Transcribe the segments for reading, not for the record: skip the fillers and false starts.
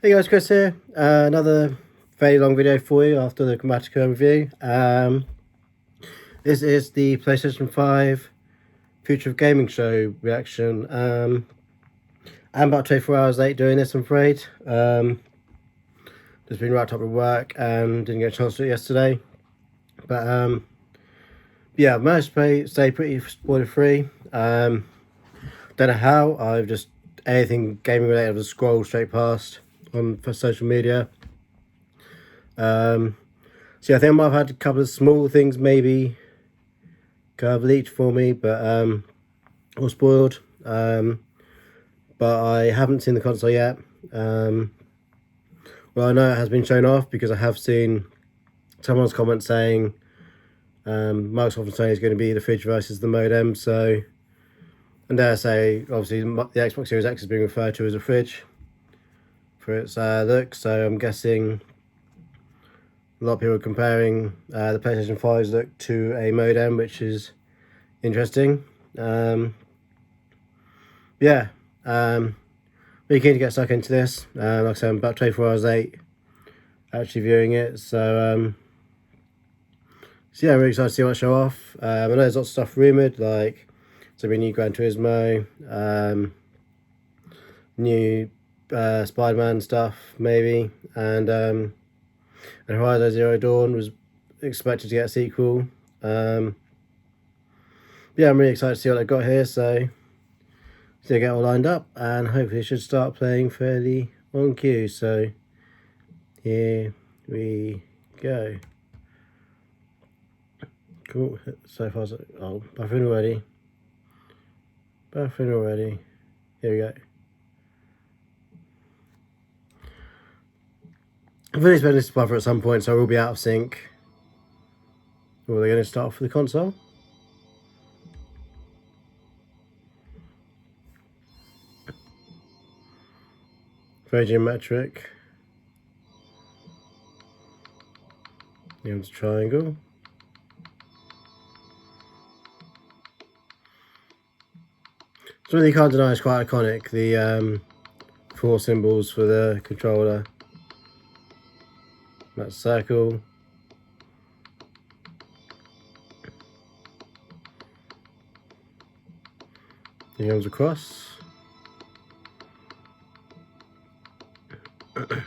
Hey guys, Chris here. Another very long video for you after the Chromatica review. This is the PlayStation 5 Future of Gaming Show reaction. I'm about 24 hours late doing this, I'm afraid. Just been wrapped up with work and didn't get a chance to do it yesterday. But yeah, I've managed to stay pretty spoiler free. Don't know how. I've just anything gaming related, I've just scrolled straight past for social media. So yeah, I think I might have had a couple of small things maybe kind of leaked for me, but or spoiled. But I haven't seen the console yet. Well, I know it has been shown off because I have seen someone's comment saying Microsoft and Sony is going to be the fridge versus the modem. So, and dare I say, obviously the Xbox Series X is being referred to as a fridge for its look. So I'm guessing a lot of people are comparing the PlayStation 5's look to a modem, which is interesting. Yeah, really keen to get stuck into this. Like I said, I'm about 24 hours late actually viewing it, so yeah, I'm really excited to see what I show off. I know there's lots of stuff rumoured, like there'll be a new Gran Turismo, new Spider-Man stuff maybe, and Horizon Zero Dawn was expected to get a sequel. Yeah, I'm really excited to see what I've got here, so get all lined up and hopefully it should start playing fairly on cue. So here we go. Cool. So far, oh, buffering already. Buffering already. Here we go. I've really spent this buffer at some point, so I will be out of sync. Oh, they're going to start off with the console. Very geometric. Here's triangle. Something you can't deny is quite iconic. The 4 symbols for the controller. That circle. Here comes across. And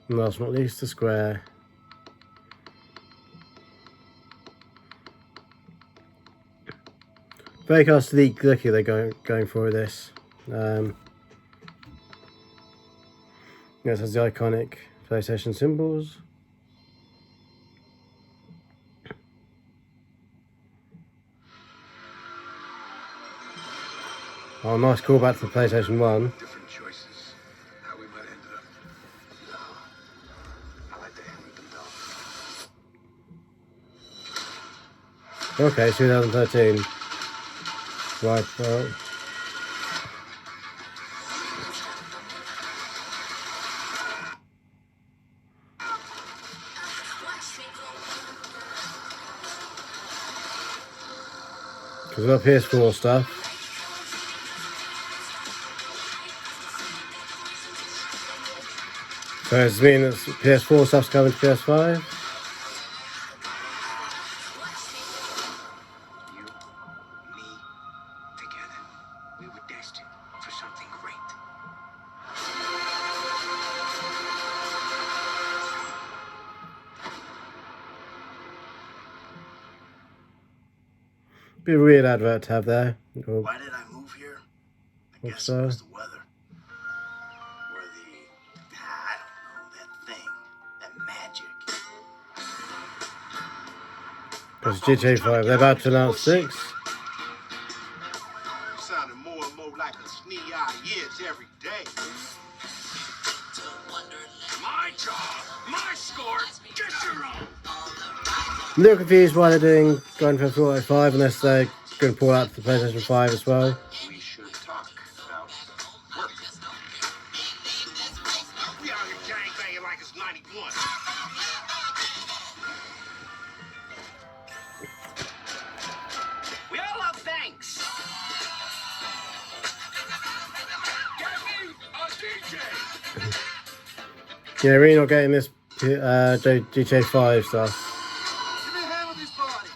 last but not least, the square. Very close to the looky they're going for with this. This has the iconic PlayStation symbols. Oh, nice callback to the PlayStation 1. Different choices. How we might have ended up. No. I like to hand them down. Okay, 2013. Right, well. Because we've got PS4 stuff. So does this mean that PS4 stuff's coming to PS5? You, me, together. We were destined for something great. Be a weird advert to have there. Why did I move here? I guess it was the weather. Or I don't know, that thing. That magic. Because GTA 5, they're about to announce 6. You sounding more and more like a snee-eye is every day. My job, my score, get your own. I'm a little confused why they're doing Grand Theft Auto 5 unless they're going to pull out the PlayStation 5 as well. We should talk about work. We out here gangbanging like it's 91. We all love banks. Get me a DJ. Yeah, really not getting this GTA 5 stuff. Give me a hand with these bodies.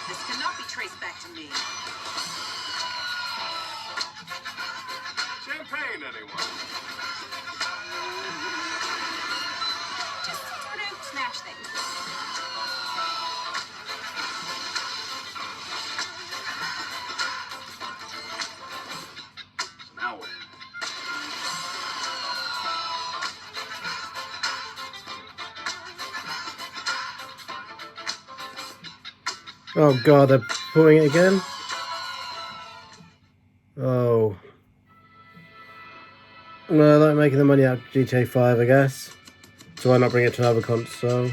This cannot be traced back to me. Champagne, anyone? Just sort of smash things. Now what? Oh god, they're pouring it again? Oh. No, they're making the money out of GTA 5, I guess. So why not bring it to another console?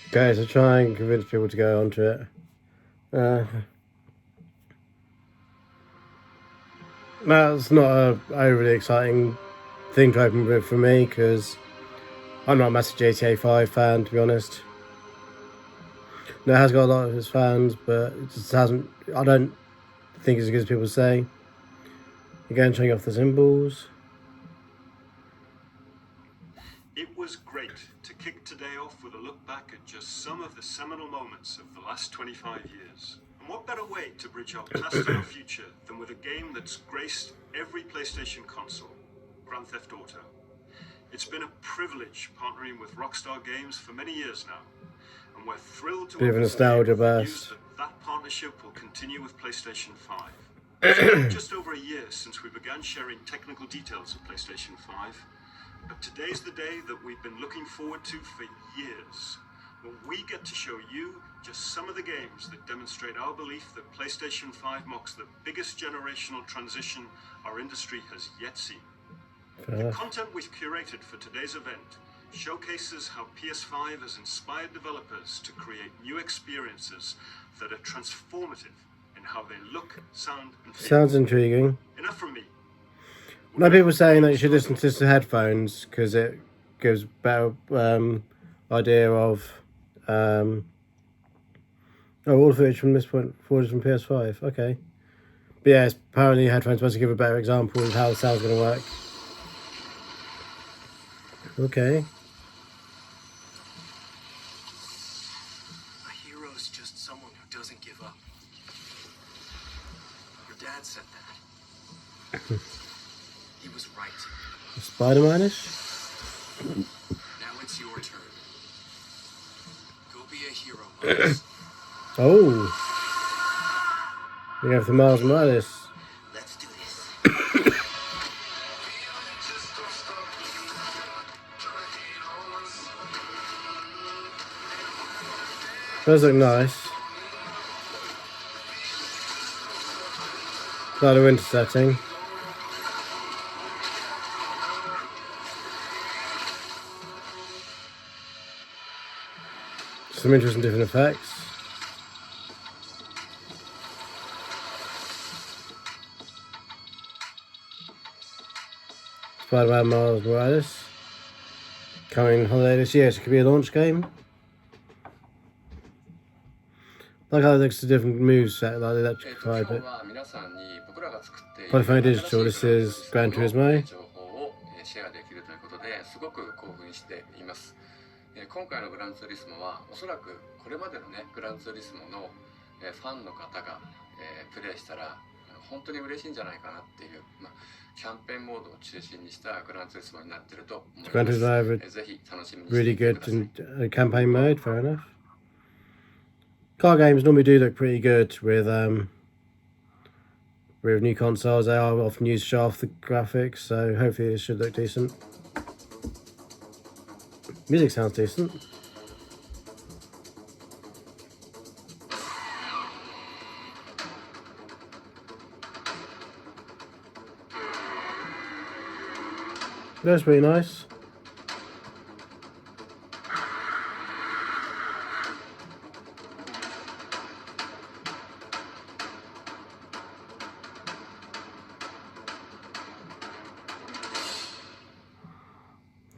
Okay, so try and convince people to go onto it. That's not a overly exciting thing to open with for me, because I'm not a massive GTA 5 fan, to be honest. No, it has got a lot of its fans, but it just hasn't. I don't think it's as good as people say. Again, showing off the symbols. It was great to kick today off with a look back at just some of the seminal moments of the last 25 years. And what better way to bridge our past and our future than with a game that's graced every PlayStation console, Grand Theft Auto. It's been a privilege partnering with Rockstar Games for many years now, and we're thrilled to Bit of a nostalgia burst. that partnership will continue with PlayStation 5. It's been just over a year since we began sharing technical details of PlayStation 5, but today's the day that we've been looking forward to for years, when we get to show you just some of the games that demonstrate our belief that PlayStation 5 marks the biggest generational transition our industry has yet seen. The content we've curated for today's event showcases how PS5 has inspired developers to create new experiences that are transformative in how they look, sound, and feel. Sounds intriguing. Enough from me. No, people saying that you should listen to this with headphones because it gives better idea of all the footage from this point forward from PS5. Okay, but yeah, it's apparently headphones supposed to give a better example of how the sound's going to work. Okay. A hero's just someone who doesn't give up. Your dad said that. He was right. Spider-Man-ish? Now it's your turn. Go be a hero, Miles. Oh. We have the Miles Morales. Let's do this. Those look nice. Like the winter setting. Some interesting different effects. Spider-Man Miles Morales. Coming holiday this year, so it could be a launch game. Like how it looks at different moves set, like the electrified bit. Polyphony Digital, this is Gran Turismo. 今回のグランツーリスモはおそらくこれまでのねグランツーリスモのファンの方がプレイしたら本当に嬉しいんじゃないかなっていうキャンペーンモードを中心にしたグランツーリスモになっていると思います。 Gran Turismo ぜひ楽しみにして really いてく good ださい。 in campaign mode, fair enough. Car games normally do look pretty good with new consoles. They are often used to show off the graphics, so hopefully it should look decent. Music sounds decent. That's pretty nice.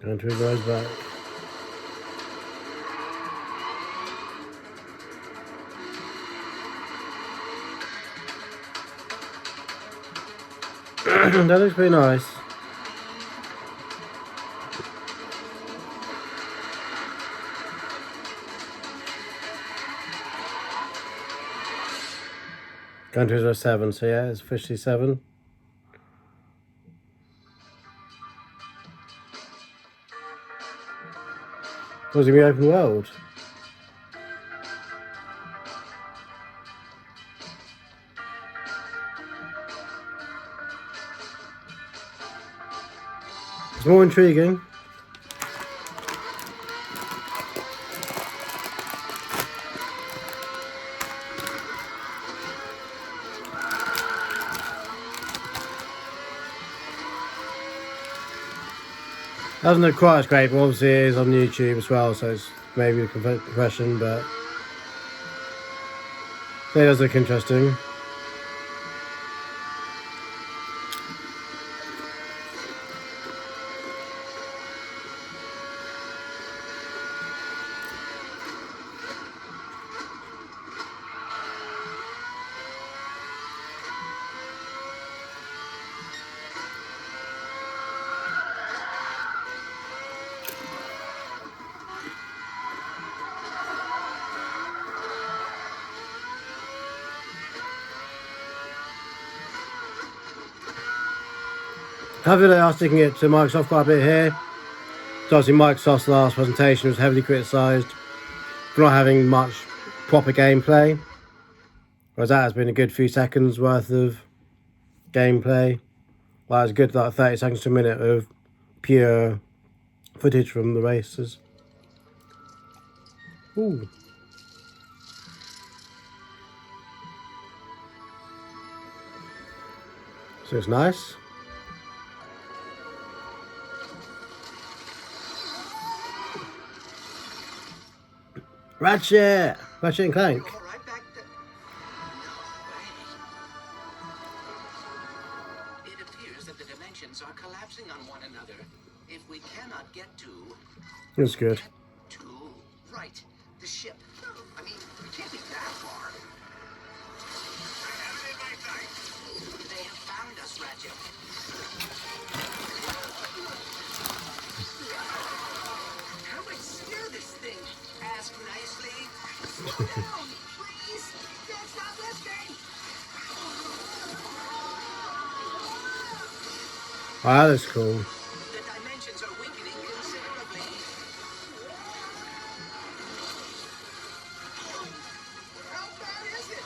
Going to his eyes back. That looks pretty nice. Gran Turismo 7, so yeah, it's officially 7. Was it gonna be open world? It's more intriguing. Doesn't look quite as great, but obviously it is on YouTube as well, so it's maybe a compression, but it does look interesting. Hopefully they are sticking it to Microsoft quite a bit here. So obviously Microsoft's last presentation was heavily criticised for not having much proper gameplay. Whereas that has been a good few seconds worth of gameplay. Well, it's a good like 30 seconds to a minute of pure footage from the races. Ooh. So it's nice. Ratchet and Clank. All right back there. No way. It appears that the dimensions are collapsing on one another. If we cannot get to... That's good. Right, the ship. I mean, we can't be that far. They have found us, Ratchet. How do I steer this thing? Ask nicely. Slow down, please. That's not listening. Wow, that's cool. The dimensions are weakening considerably. How bad is it?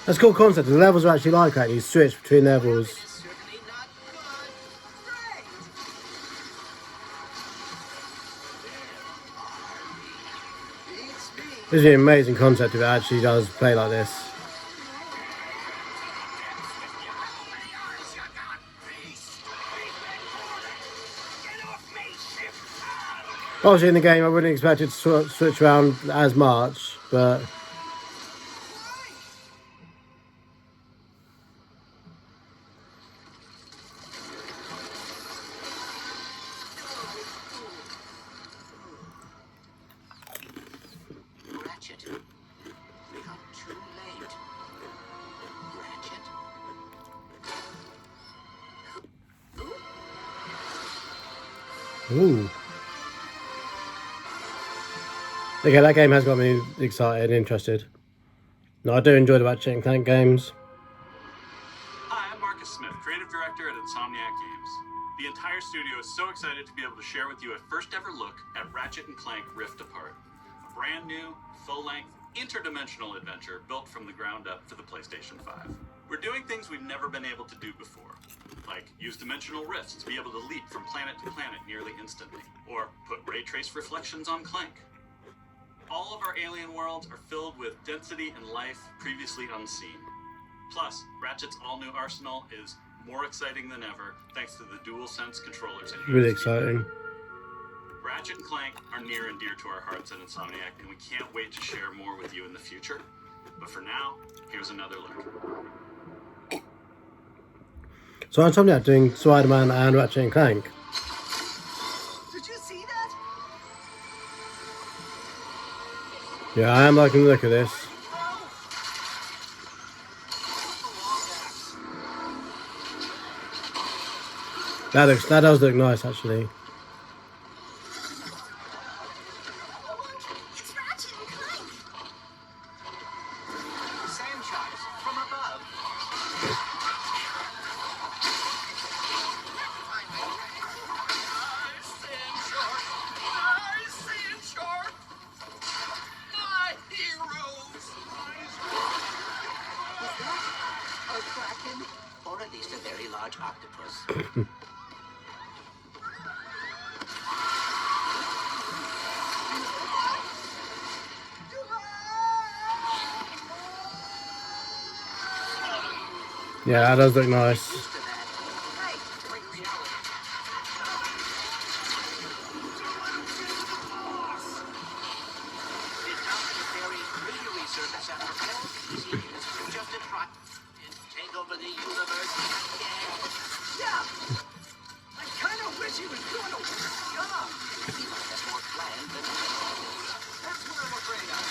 That's a cool concept. The levels are actually like that. You switch between levels. It's certainly not good. Right. Beats me. This is an amazing concept if it actually does play like this. Obviously in the game I wouldn't expect it to switch around as much, but Ratchet. We got too late. Ratchet. ooh. Okay, that game has got me excited and interested. No, I do enjoy the Ratchet and Clank games. Hi, I'm Marcus Smith, creative director at Insomniac Games. The entire studio is so excited to be able to share with you a first ever look at Ratchet and Clank Rift Apart, a brand new, full-length, interdimensional adventure built from the ground up for the PlayStation 5. We're doing things we've never been able to do before, like use dimensional rifts to be able to leap from planet to planet nearly instantly, or put ray trace reflections on Clank. All of our alien worlds are filled with density and life previously unseen. Plus, Ratchet's all-new arsenal is more exciting than ever thanks to the DualSense controllers and Really USB. exciting. Ratchet and Clank are near and dear to our hearts at Insomniac, and we can't wait to share more with you in the future. But for now, here's another look. So Insomniac doing Spider-Man and Ratchet and Clank. Did you see that? Yeah, I am liking the look of this. That does look nice actually. It's Ratchet and Clank. Franchise from above. My heroes. A kraken, or at least a very large octopus. Yeah, that does look nice. Hey, break reality. Did not the very meteor surface after all these years just to try and take over the universe again? Yeah. I kind of wish he was doing a weird job. He might have more planned than That's what I'm afraid of.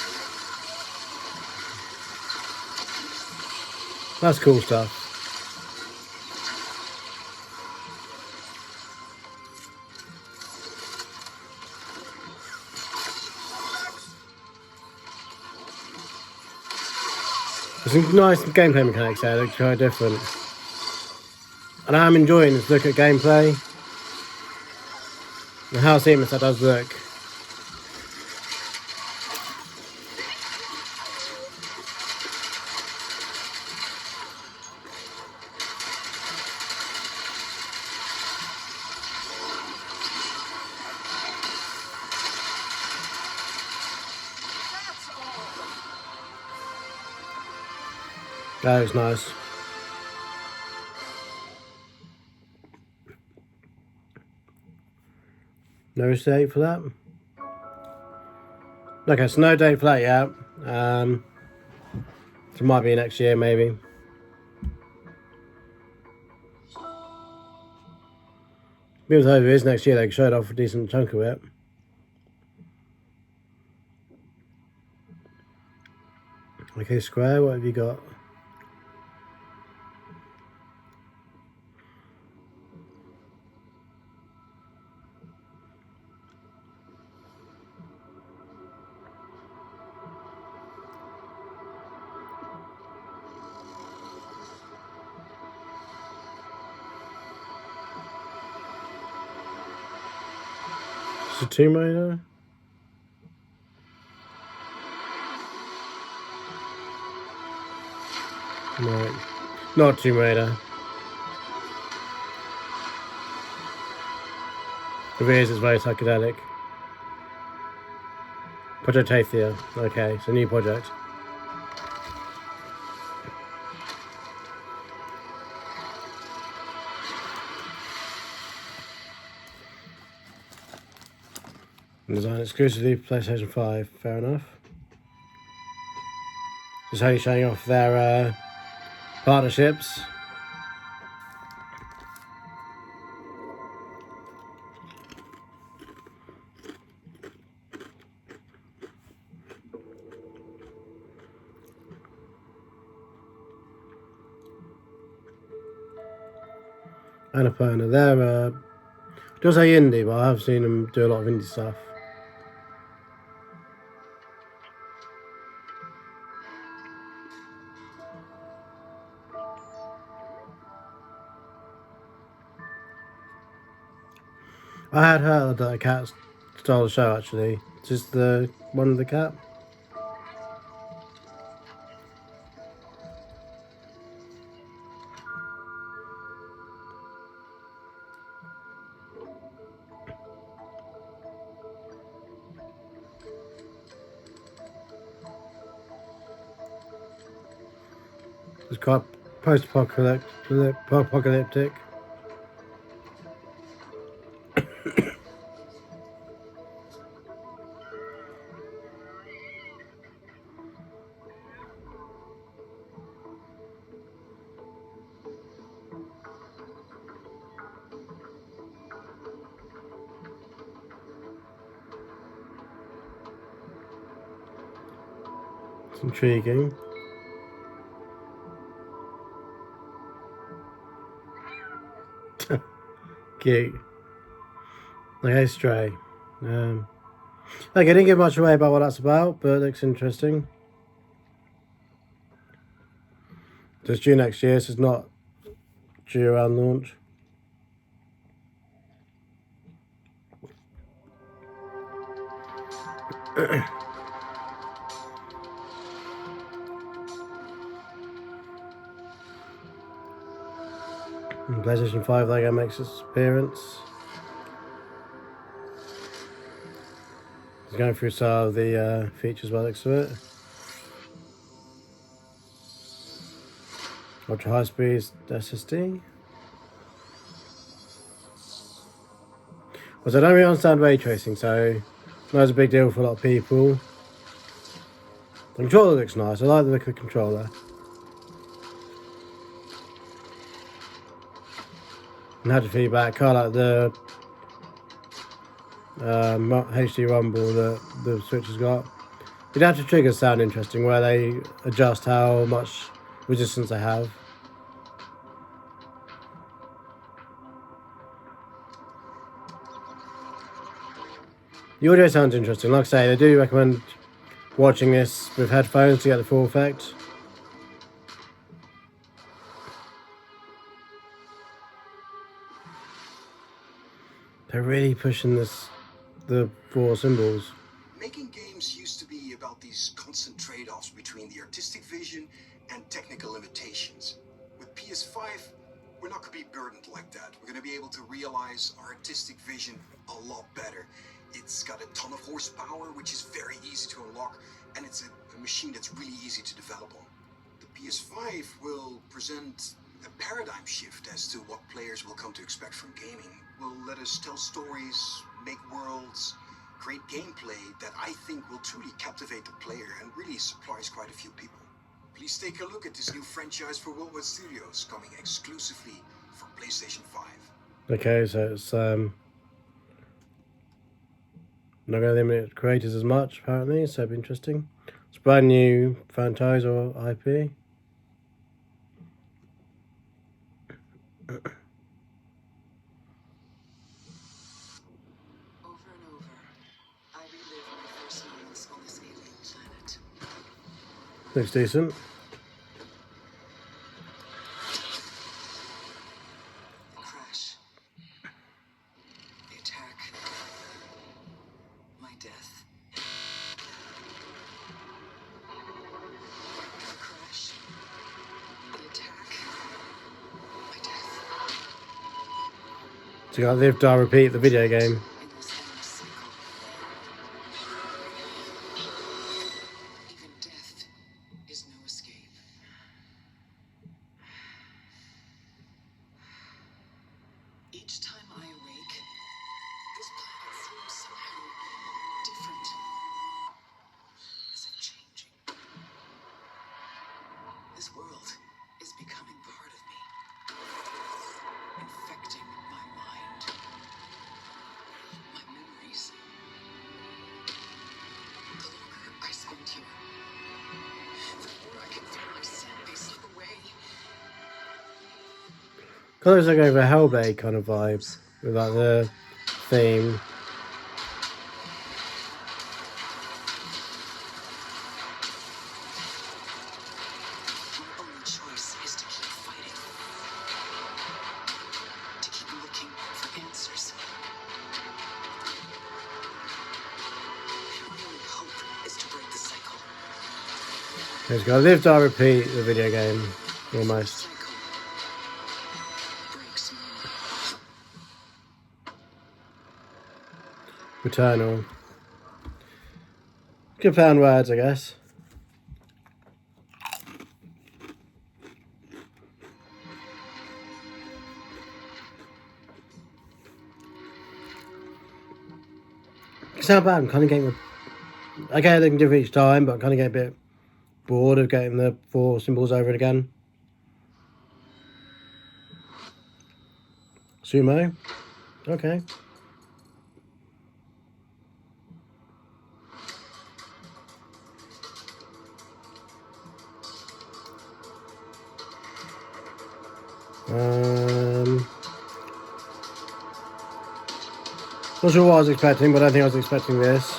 That's cool stuff. There's some nice gameplay mechanics there, they're quite different. And I'm enjoying this look at gameplay. And how seamless that does look. That looks nice. No date for that? Okay, so no date for that yet. So it might be next year maybe. Maybe if it is next year, they can show it off a decent chunk of it. Okay, Square, what have you got? It's a Tomb Raider? No, not Tomb Raider. If it is, it's very psychedelic. Project Athia. Okay, it's a new project. Designed exclusively for PlayStation 5. Fair enough. Just only showing off their partnerships. Annapurna, they're just say indie, but I have seen them do a lot of indie stuff. I had heard that a cat stole the show actually. Is this the one with the cat? It's quite post-apocalyptic. Intriguing. Cute. Okay, Stray. Okay, I didn't give much away about what that's about, but it looks interesting. So it's due next year, so it's not due around launch. And PlayStation 5 logo makes its appearance. It's going through some of the features by the looks of it. Ultra high speed SSD. Well, so I don't really understand ray tracing, so that's a big deal for a lot of people. The controller looks nice. I like the look of the controller. And had the feedback. I like the HD rumble that the Switch has got. The adaptive triggers sound interesting, where they adjust how much resistance they have. The audio sounds interesting. Like I say, they do recommend watching this with headphones to get the full effect. They're really pushing the 4 symbols. Making games used to be about these constant trade-offs between the artistic vision and technical limitations. With PS5, we're not going to be burdened like that. We're going to be able to realize our artistic vision a lot better. It's got a ton of horsepower, which is very easy to unlock, and it's a machine that's really easy to develop on. The PS5 will present a paradigm shift as to what players will come to expect from gaming. Will let us tell stories, make worlds, create gameplay that I think will truly captivate the player and really surprise quite a few people. Please take a look at this new franchise for Wildwood Studios, coming exclusively for PlayStation 5. Okay, so it's not going to limit creators as much, apparently, so it'll be interesting. It's a brand new franchise or IP. Over and over, I relive my first moments on this alien planet. Looks decent. The crash. The attack. My death. The crash. The attack. My death. So you got Live, Die, Repeat, the video game. In this endless cycle. Even death is no escape. Each time I awake, this planet seems somehow different. As if changing. This world is becoming part of me. Infecting my mind. My memories. The longer I spend here, the more I can feel myself be slip away. Kind of like over Hellblade kind of vibe with like the theme. My only choice is to keep fighting. To keep looking for answers. My only hope is to break the cycle. It's got Live, Die, Repeat, the video game, almost. Cycle breaks me. Returnal. Good play on words, I guess. It's not bad. I'm kind of getting. Okay, they can do it each time, but I'm kind of getting a bit bored of getting the 4 symbols over and again. Sumo. Okay. Not sure what I was expecting, but I don't think I was expecting this.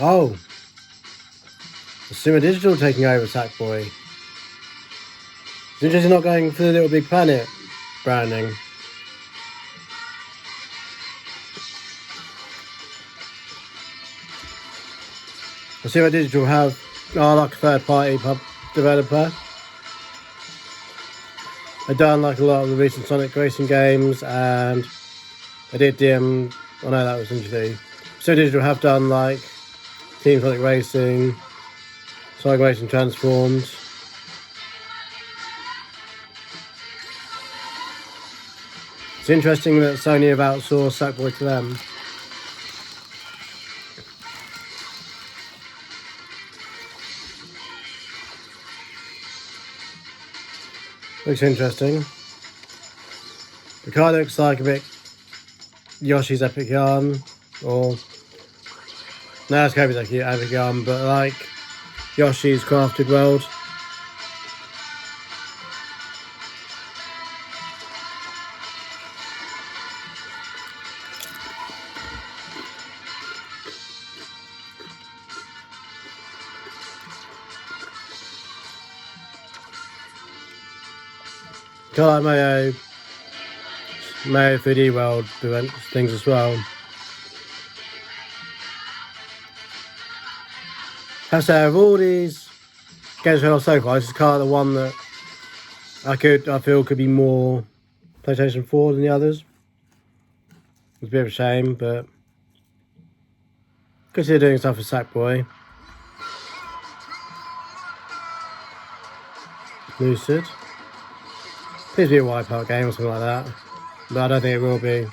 Oh! Sumo Digital taking over Sackboy. It's interesting not going for the Little Big Planet branding. Sumo Digital are like a third-party developer. They've done like a lot of the recent Sonic Racing games, and they did DM. Oh no, that was interesting. Sumo Digital have done like Team Sonic Racing, Sonic Racing Transformed. It's interesting that Sony have outsourced Sackboy to them. Looks interesting. The car looks like a bit Yoshi's Epic Yarn, or no, it's Kirby's Epic Yarn, but like Yoshi's Crafted World. Kind of like Mario 3D World events, things as well. As I say, of all these games I've so far, this is kind of the one that I feel could be more PlayStation 4 than the others. It's a bit of a shame, but consider doing stuff for Sackboy. Lucid. Please be a Wipeout game or something like that, but I don't think it will be.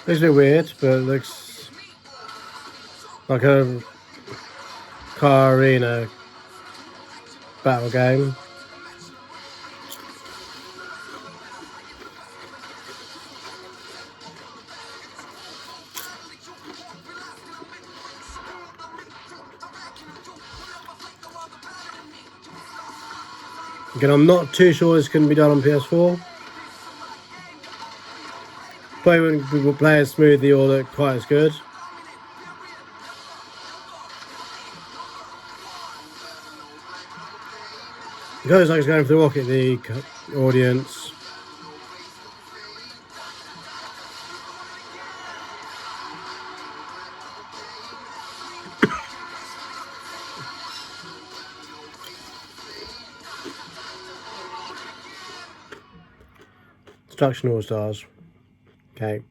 Looks a bit weird, but it looks like a car arena battle game. Again, I'm not too sure this can be done on PS4. Probably wouldn't people play as smoothly or look quite as good. It goes like it's going for the Rocket League audience. Destruction All Stars. Okay.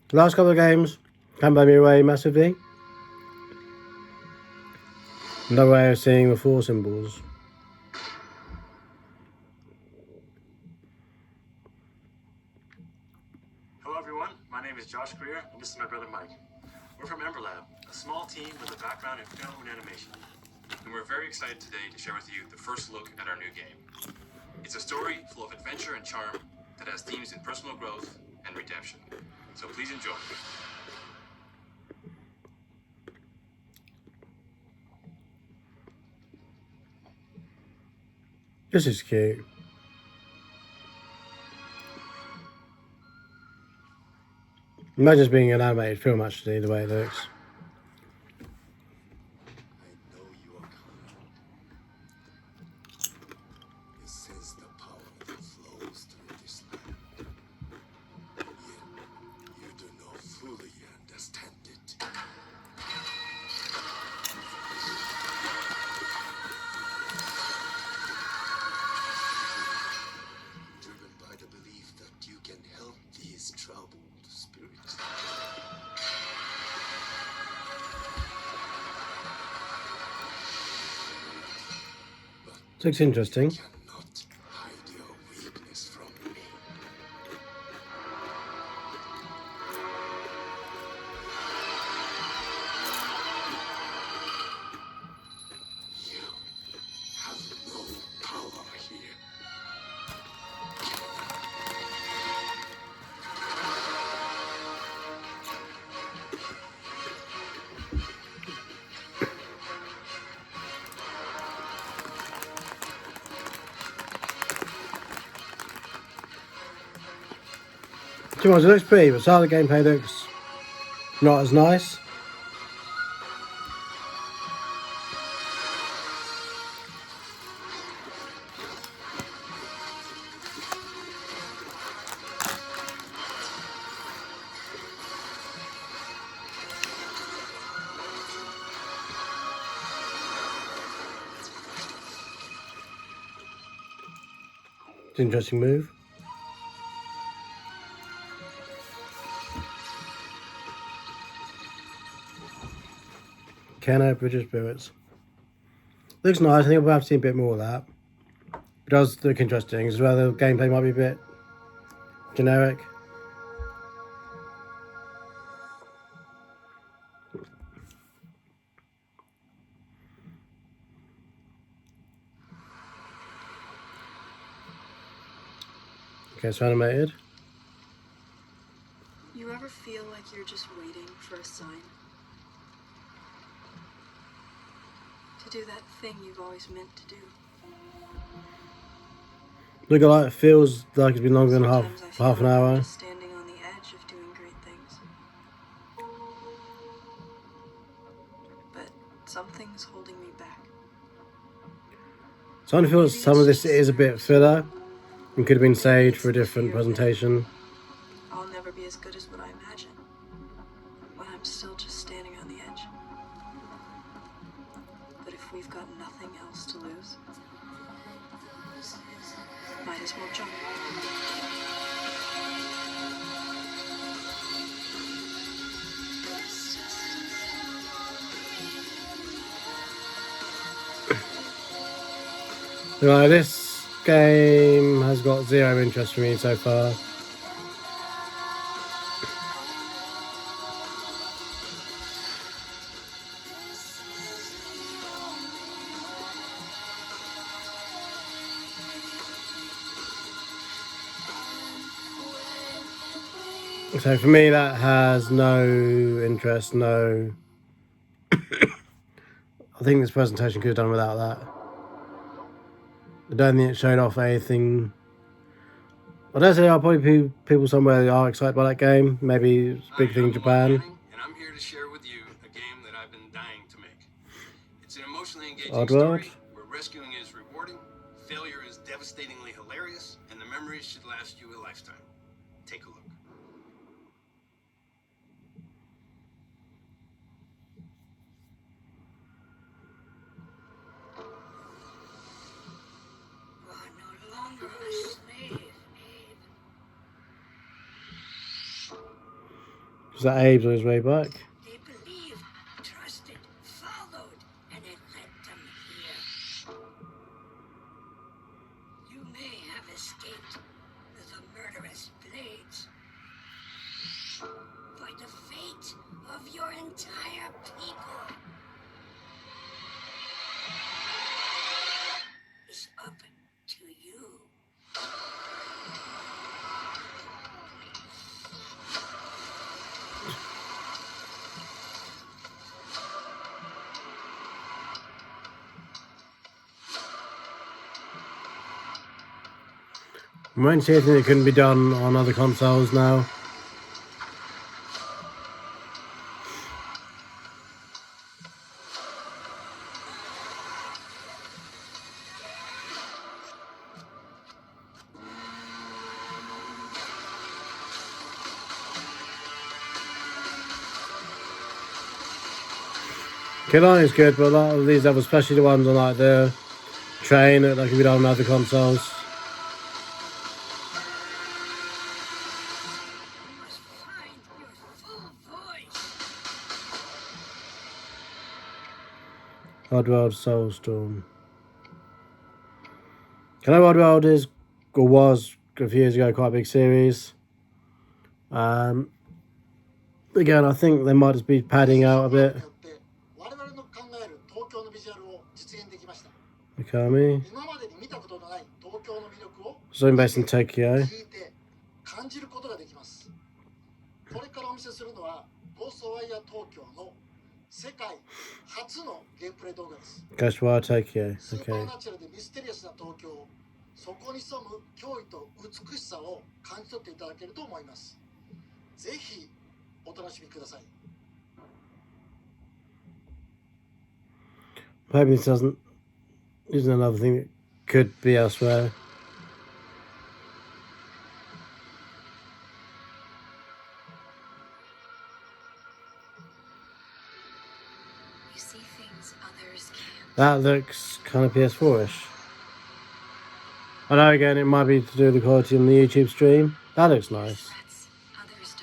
The last couple of games can blow me away massively. Another way of seeing the 4 symbols. Hello everyone, my name is Josh Greer, and this is my brother Mike. We're from Ember Lab, a small team with a background in film and animation. And we're very excited today to share with you the first look at our new game. It's a story full of adventure and charm that has themes in personal growth and redemption. So please enjoy. This is cute. Imagine this being an animated film, actually, the way it looks. I know you are coming. You sense the power that flows through this land. Yet, you do not fully understand it. Driven by the belief that you can help these troubled spirits. Looks interesting. Cannot hide your weakness from me. You have no power here. Too much, it looks pretty, but some of the gameplay looks not as nice. It's an interesting move. Kano, Bridge of Spirits. Looks nice. I think we'll have to see a bit more of that. It does look interesting as well. The gameplay might be a bit generic. Okay, it's animated. You ever feel like you're just waiting for a sign? To do that thing you've always meant to do. Look like it feels like it's been longer than Sometimes I feel half an like I'm hour. just standing on the edge of doing great things. But something's holding me back. So I feel some of this is a bit filler and could have been saved for a different presentation. I'll never be as good as what I imagine when I'm still just standing on the edge. But if we've got nothing else to lose, might as well jump. Right, this game has got zero interest for me so far. So for me, that has no interest, no... I think this presentation could have done without that. I don't think it showed off anything. I don't say there are probably people somewhere that are excited by that game. Maybe it's a big thing in Japan. And I'm here to share with you a game that I've been dying to make. It's an emotionally engaging Oddworld. story where rescuing is rewarding, failure is devastatingly hilarious, and the memories should last you a lifetime. Take a look. You are no longer a slave, Abe. Is that Abe's on his way back? They believed, trusted, followed, and it led them here. You may have escaped the murderous blades, but the fate of your entire people is up to you. I won't see anything that couldn't be done on other consoles now. Kid Island is good, but a lot of these levels, especially the ones on like the train, that could be done on other consoles. You must find your full voice. Oddworld Soulstorm. I know Oddworld is, or was a few years ago, quite a big series. Again, I think they might just be padding out a bit. 我々の考える東京のビジュアルを実現できました。 Mikami. 今までに見たことのない東京の魅力を Zone based in Tokyo. 聞いて感じることができます。これからお見せするのはゴーストワイヤー東京の世界初のゲームプレイ動画です。 Ghostwire Tokyo. スーパ Okay. ーナチュラルでミステリアスな東京、そこに潜む驚異と美しさを感じ取っていただけると思います。ぜひお楽しみください。 I'm hoping this isn't another thing that could be elsewhere. You see things others can't. That looks kind of PS4-ish. I know, again, it might be to do with the quality on the YouTube stream. That looks nice. Threats others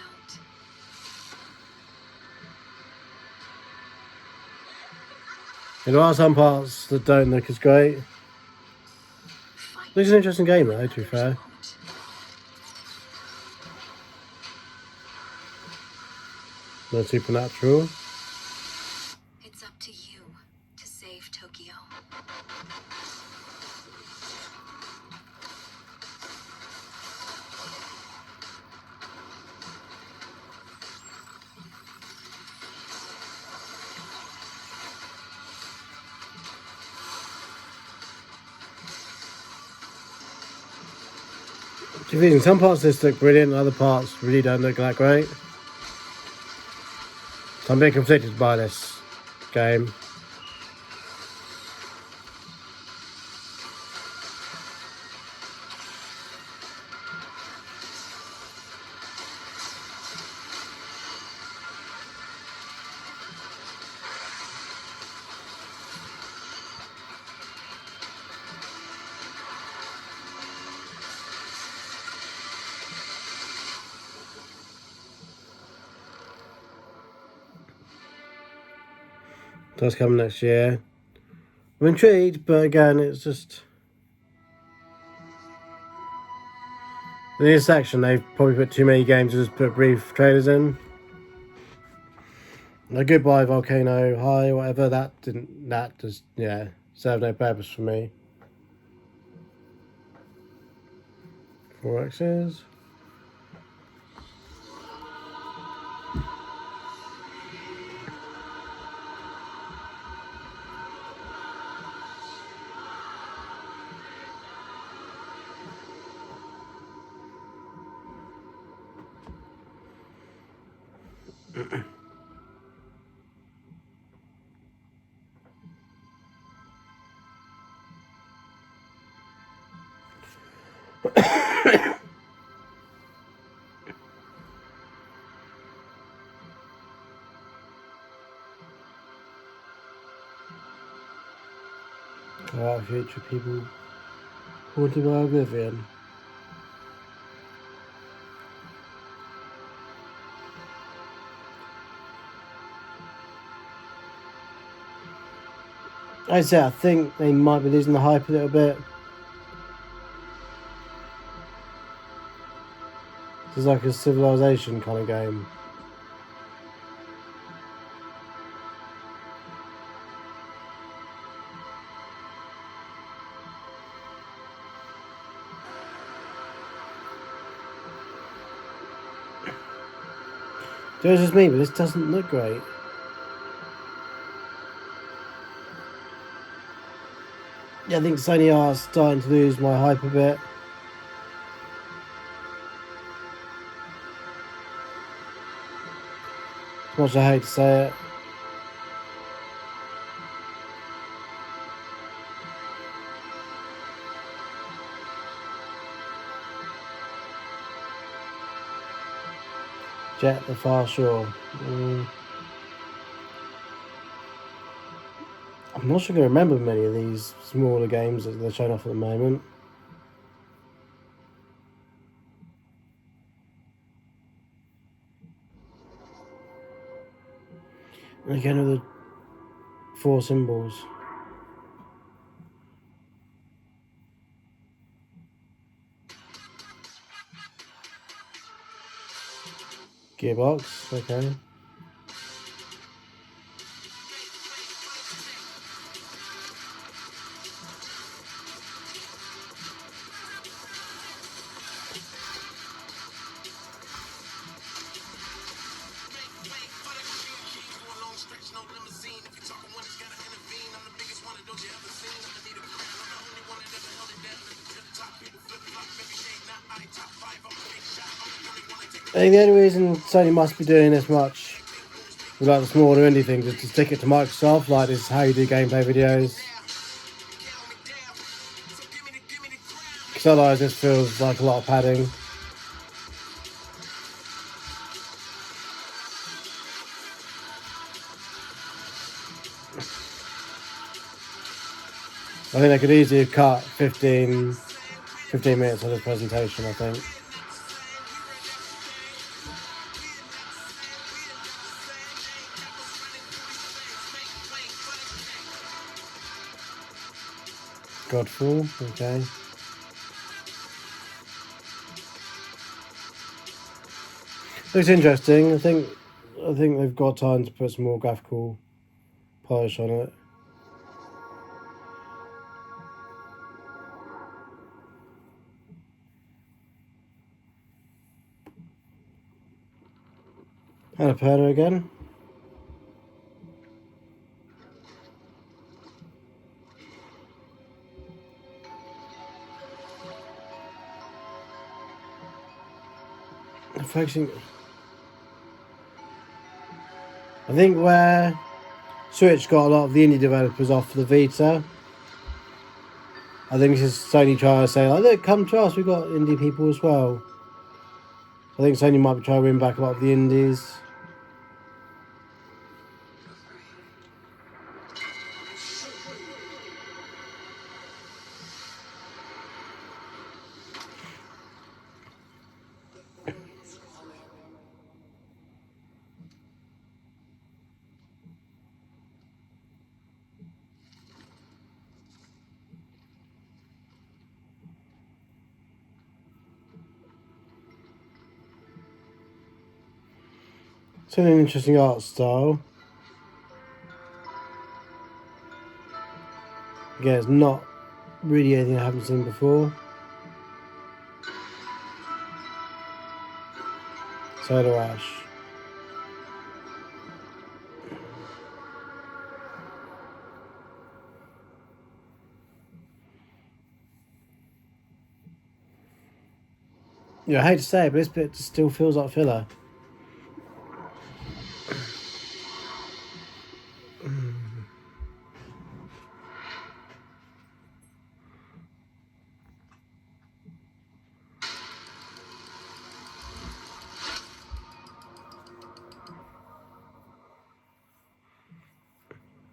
don't. There are some parts that don't look as great. Fight Looks an interesting game, though, to be others fair. won't. No supernatural. It's up to you to save Tokyo. Confusing. Some parts of this look brilliant, other parts really don't look that great. So I'm a bit conflicted by this game. Does come next year. I'm intrigued, but again, it's just in this section they've probably put too many games to just put brief trailers in. Like Goodbye Volcano High, whatever, that just served no purpose for me. 4X's. Alright, future people haunted by oblivion. I say, I think they might be losing the hype a little bit. This is like a Civilization kind of game. It's just me, but this doesn't look great. Yeah, I think Sony are starting to lose my hype a bit. As much as I hate to say it. Jet the Far Shore. I'm not sure I can remember many of these smaller games that they're showing off at the moment. And again with the 4 symbols. Gearbox, okay. I think the only reason Sony must be doing this much with like the smaller indie things is to stick it to Microsoft, like this is how you do gameplay videos. Because otherwise this feels like a lot of padding. I think they could easily have cut 15 minutes of this presentation, I think. Godfall, okay. Looks interesting. I think they've got time to put some more graphical polish on it. Annapurna again. Focusing. I think where Switch got a lot of the indie developers off the Vita, I think this is Sony trying to say, like, look, come to us, we've got indie people as well. I think Sony might be trying to win back a lot of the indies. It's an interesting art style. Again, it's not really anything I haven't seen before. Soda Ash. Yeah, I hate to say it, but this bit still feels like filler.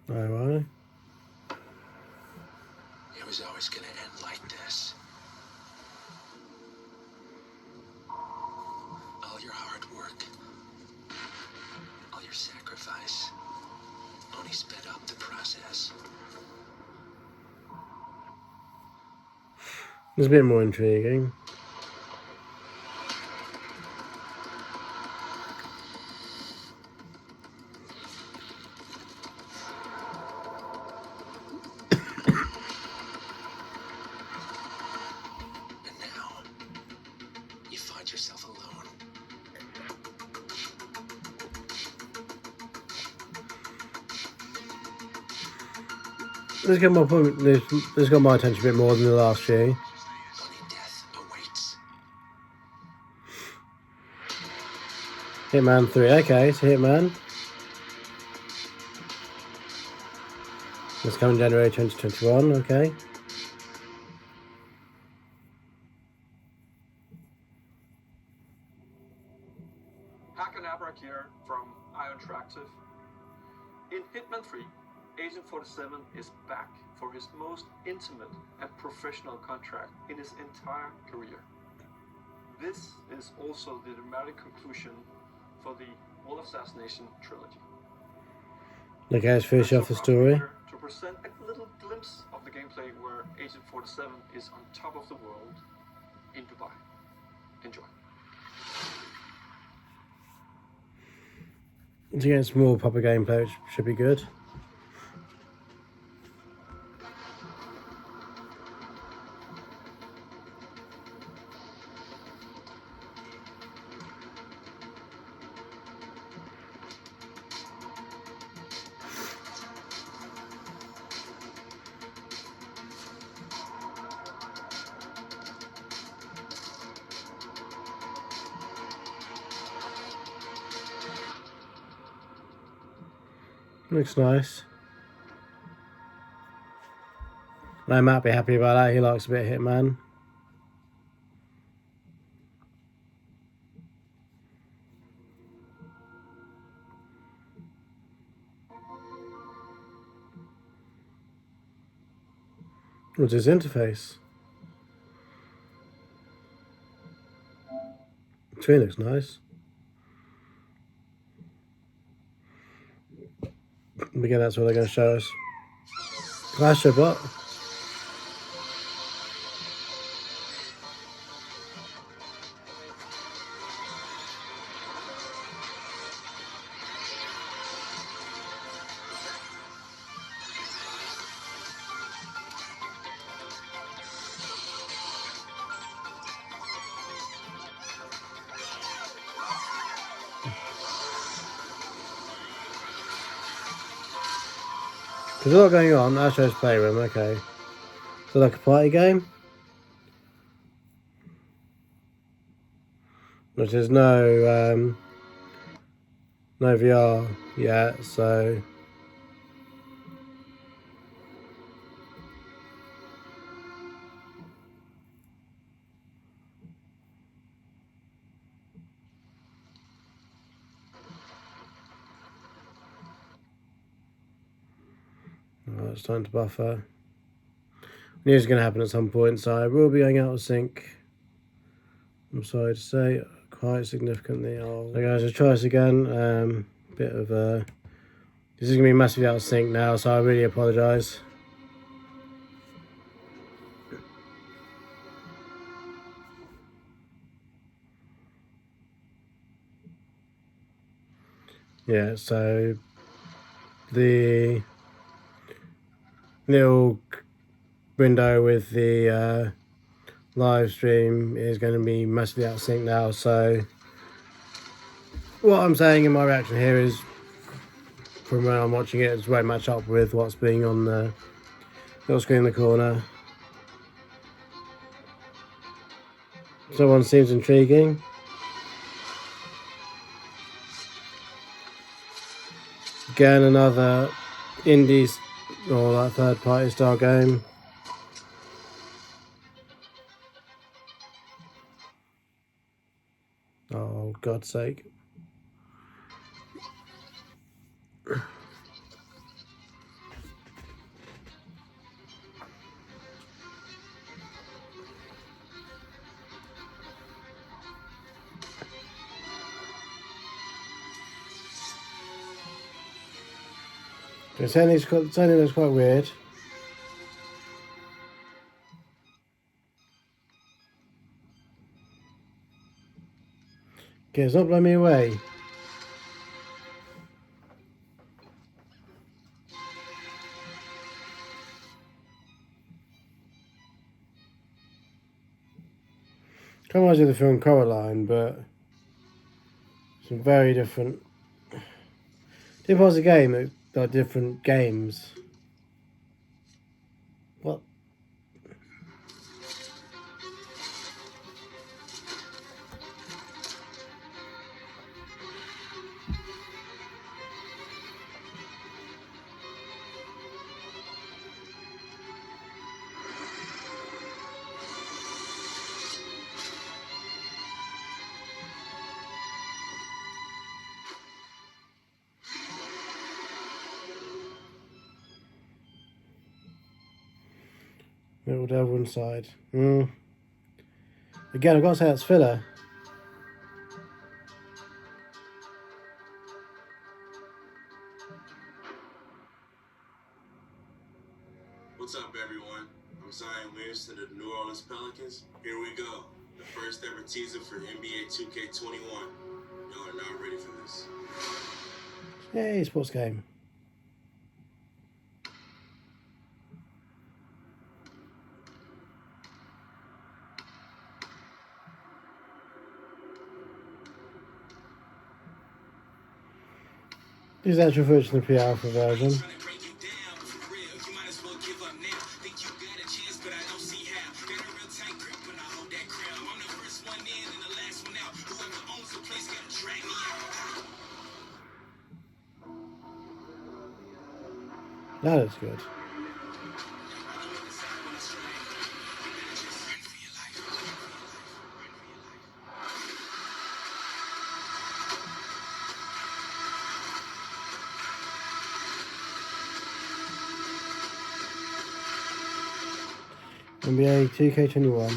Alright. It was always gonna end like this. All your hard work, all your sacrifice, only sped up the process. It's a bit more intriguing. And now, you find yourself alone. Let's get my point. This got my attention a bit more than the last few. Only death awaits. Hitman 3. Okay, so Hitman. It's coming January 2021. Okay. Hakan Abrak here from IO Interactive. In Hitman 3, Agent 47 is back for his most intimate and professional contract in his entire career. This is also the dramatic conclusion for the Wall Assassination trilogy. Okay, let's finish off the story. To present a little glimpse of the gameplay where Agent 47 is on top of the world in Dubai. Enjoy. To get some more proper gameplay, which should be good. Looks nice. I might be happy about that. He likes a bit of Hitman. What's his interface? Tree looks nice. Again, that's what they're going to show us. Clash of what? There's a lot going on. Astro's Playroom, okay. So like a party game? Which there's no VR yet, so oh, it's time to buffer. I knew it was going to happen at some point, so I will be going out of sync. I'm sorry to say, quite significantly. So guys, I'll try this again. Bit of this is going to be massively out of sync now, so I really apologise. Yeah, so the little window with the live stream is going to be massively out of sync now, so what I'm saying in my reaction here is from when I'm watching it, it won't match up with what's being on the little screen in the corner. Someone seems intriguing. Again, another indie or like third party style game. Oh, God's sake. It's only looks quite weird. Okay, it's not blowing me away. Kind of reminds me of the film Coraline, but some very different. Different parts of the game, like different games. What? Little devil inside. Again, I've got to say that's filler. What's up, everyone? I'm Zion Williamson of the New Orleans Pelicans. Here we go. The first ever teaser for NBA 2K21. Y'all are not ready for this. Yay, sports game. This is actual footage in the pre-alpha version. That is good. NBA 2K21.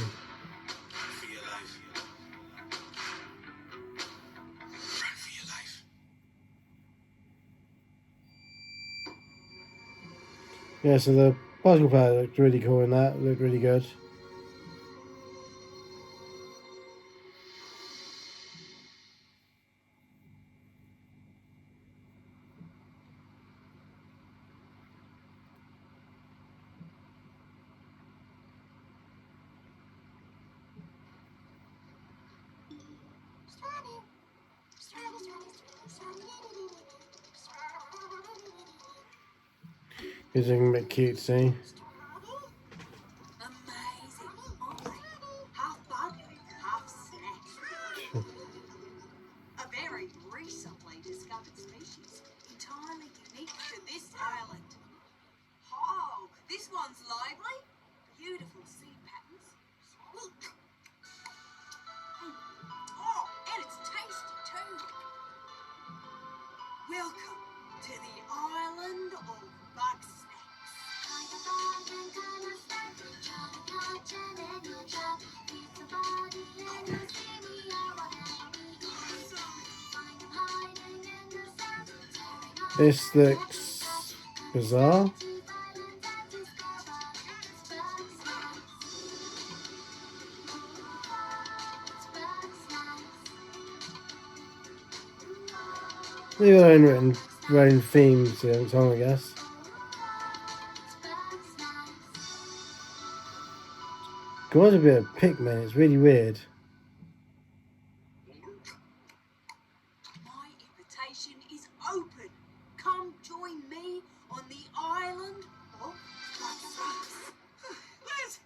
Yeah, so the basketball player looked really cool in that, looked really good. He's looking a bit cutesy. Amazing. Half bug, half snack. A very recently discovered species, entirely unique to this island. Oh, this one's lively. Beautiful seed patterns. Oh, and it's tasty too. Welcome to the island of bug snacks. This looks bizarre. They got their own themes to the song, I guess. Got a bit of Pikmin, it's really weird. My invitation is open. Come join me on the island of bug snacks. Liz!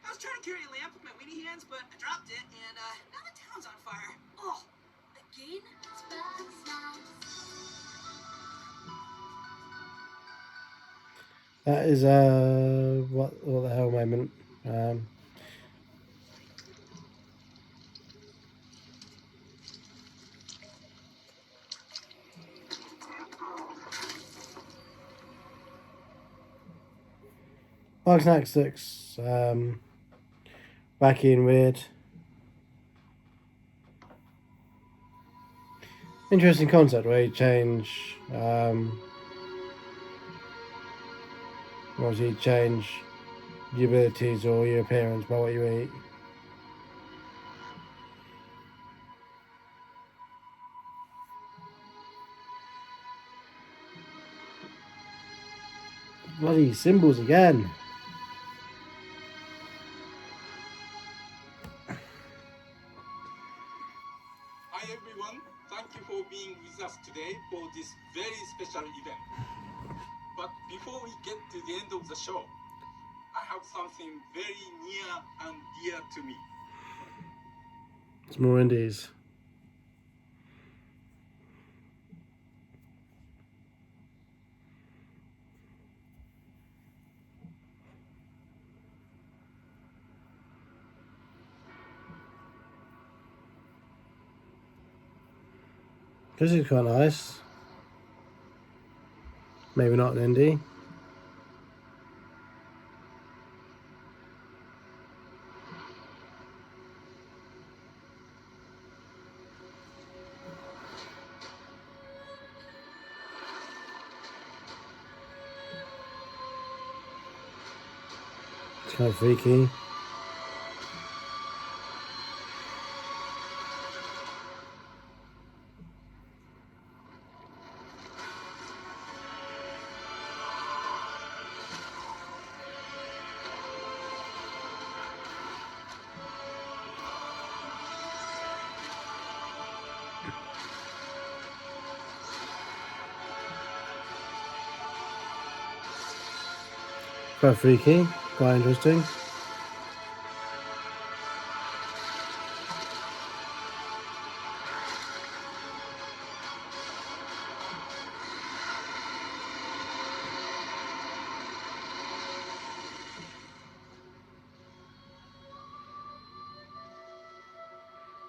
I was trying to carry a lamp with my weenie hands, but I dropped it, and now the town's on fire. Oh, again? That is what the hell moment. Bug Snacks looks wacky and weird. Interesting concept where you change obviously change your abilities or your appearance by what you eat. Bloody symbols again. Hi everyone, thank you for being with us today for this very special event. But before we get to the end of the show, I have something very near and dear to me. It's more indies. This is quite nice. Maybe not an indie. It's kind of freaky. quite freaky, quite interesting.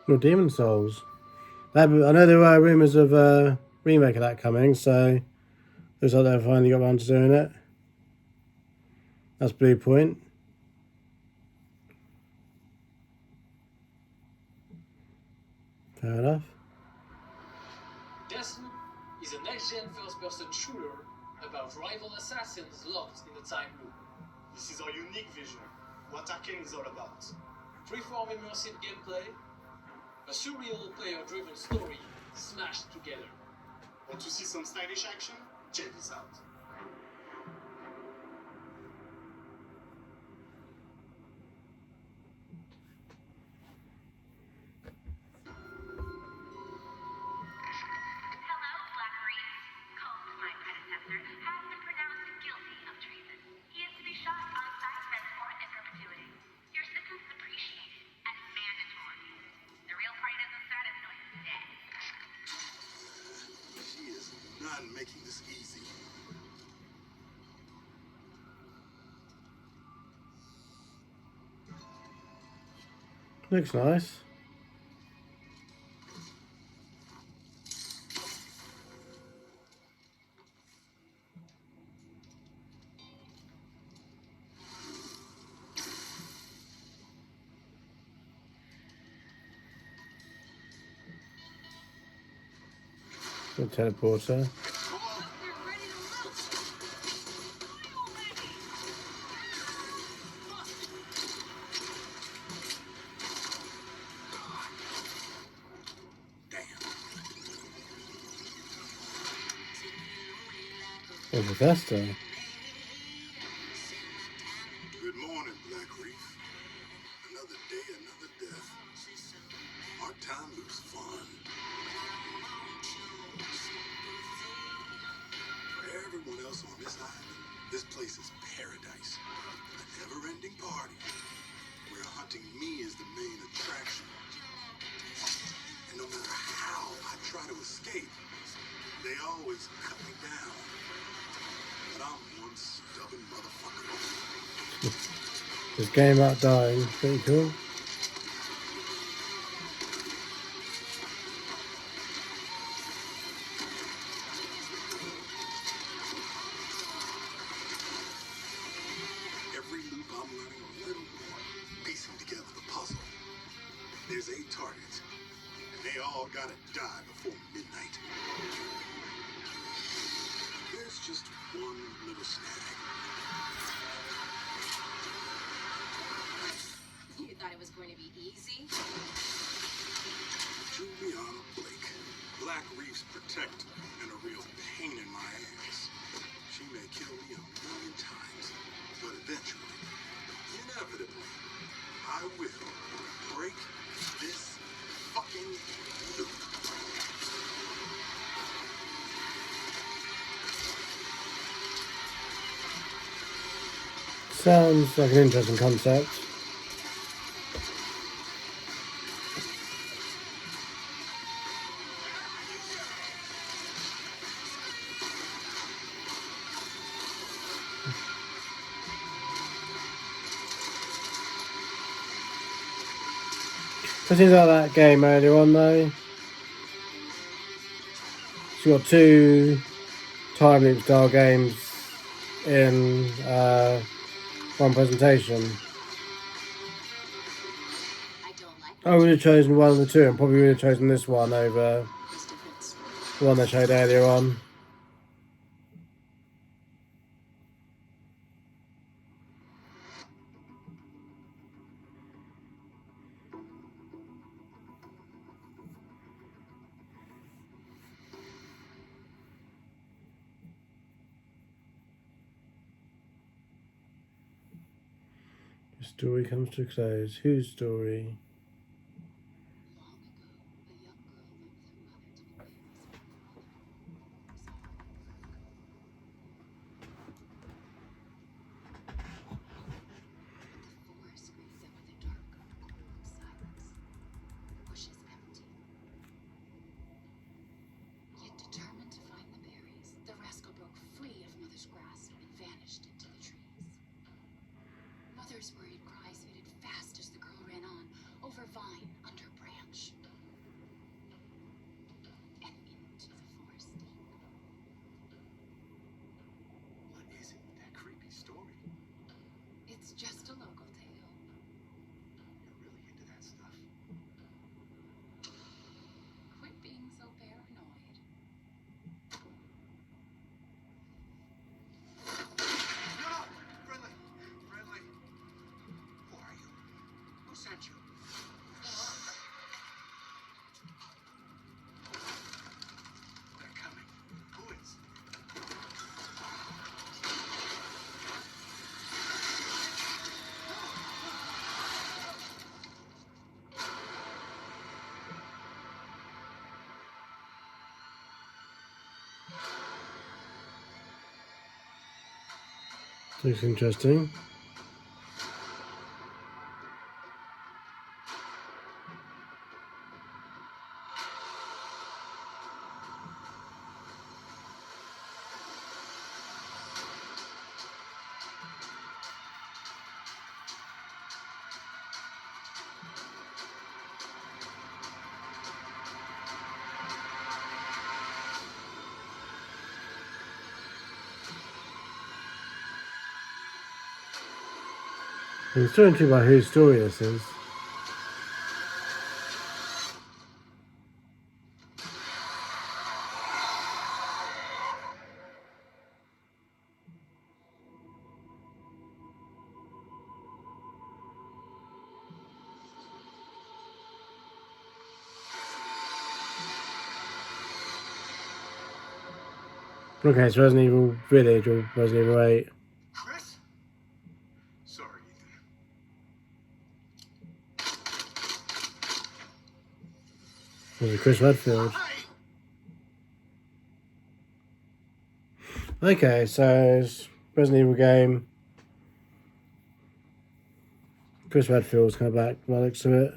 No, Demon Souls. I know there were rumours of a remake of that coming, so looks like they've finally got around to doing it. That's Blue Point. Fair enough. Deathloop is a next-gen first-person shooter about rival assassins locked in a time loop. This is our unique vision. What Arcane is all about. Freeform immersive gameplay, a surreal player-driven story smashed together. Want to see some stylish action? Check this out. Not making this easy. Looks nice. Good teleporter. Oh, Bethesda. Good morning, Black Reef. Another day, another death. Our time looks fun. For everyone else on this island, this place is paradise. A never-ending party where hunting me is the main attraction. And no matter how I try to escape, they always cut me down. But I'm one stubborn motherfucker. This game about dying, pretty cool. Every loop I'm learning a little more, piecing together the puzzle. There's 8 targets, and they all gotta die before midnight. There's just one little snag. You thought it was going to be easy? Juliana Blake, Black Reef's protector, and a real pain in my ass. She may kill me 1,000,000 times, but eventually, inevitably, I will break this fucking loop. Sounds like an interesting concept. It seems like that game earlier on though. So you've got 2 time loop style games in one presentation. I would have chosen one of the 2 and probably would have chosen this one over the one they showed earlier on. The story comes to a close. Whose story? Looks interesting. I'm still intrigued by whose story this is. Okay, it's Resident Evil Village or Resident Evil 8. Chris? Sorry, Was it Chris Redfield? Okay, so it's Resident Evil game. Chris Redfield's come back by the looks of it.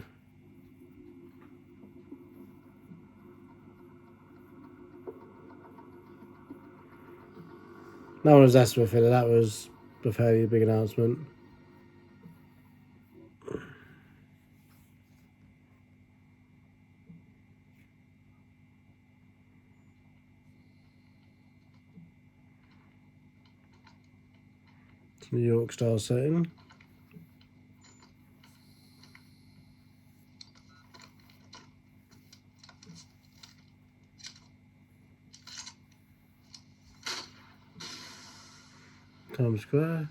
No one was asked for a filler, that was a fairly big announcement. New York style setting. Times Square.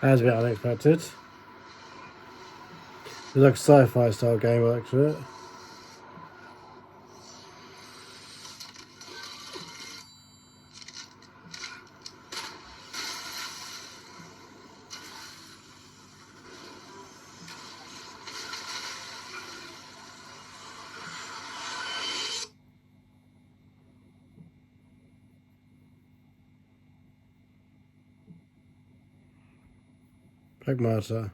That was a bit unexpected. It's like a sci-fi style game, I like it. Black Martyr.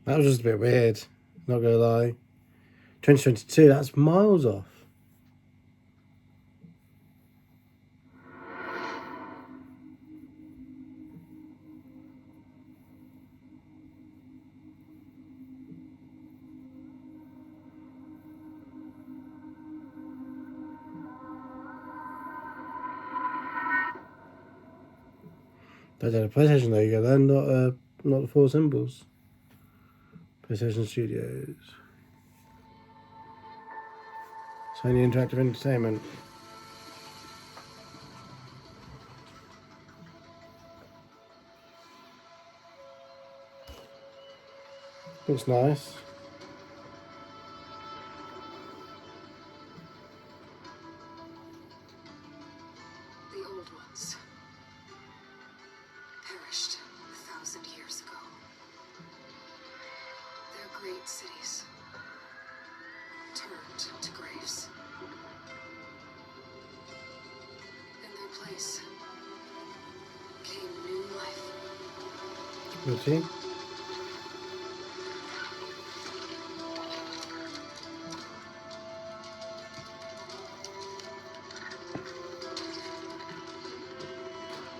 That was just a bit weird, not gonna lie. 2022, that's miles off. They did a PlayStation logo then, not the four symbols. PlayStation Studios. Sony Interactive Entertainment. Looks nice. The old ones perished 1,000 years ago. Their great cities turned to graves. In their place came new life. Let's see.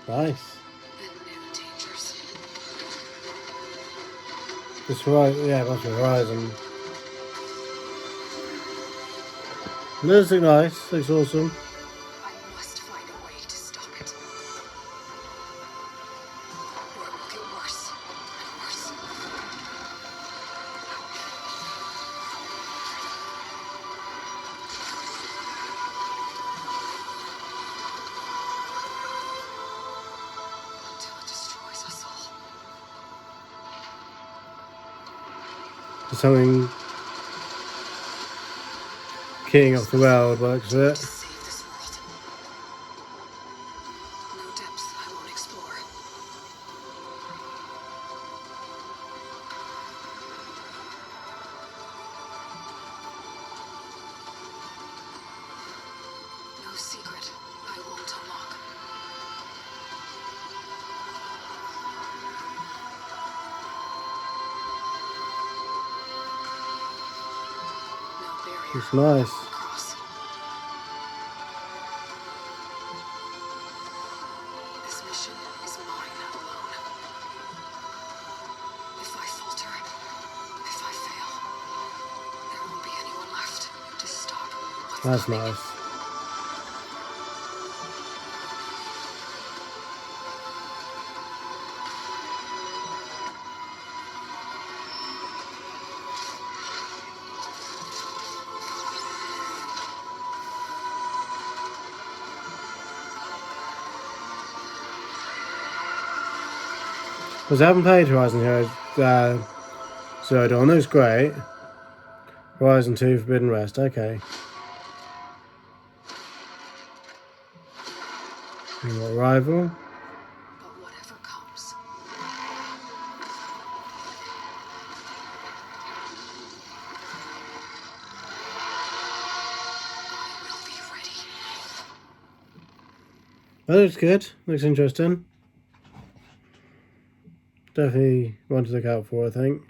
Nice. and new dangers. This right, yeah, that's Horizon. This looks nice. Looks awesome. I must find a way to stop it. Or it will get worse and worse. Until it destroys us all. Something king of the world works with it. Save this world. No depths I won't explore. No secret I won't unlock. No barrier It's nice. cross. This mission is mine alone. If I falter, if I fail, there won't be anyone left to stop what's That's coming. nice. Because I haven't played Horizon Zero Dawn. Looks great. Horizon 2 Forbidden West. Okay. And what, Rival? But whatever comes, I will be ready. That looks good. Looks interesting. Definitely one to look out for, I think.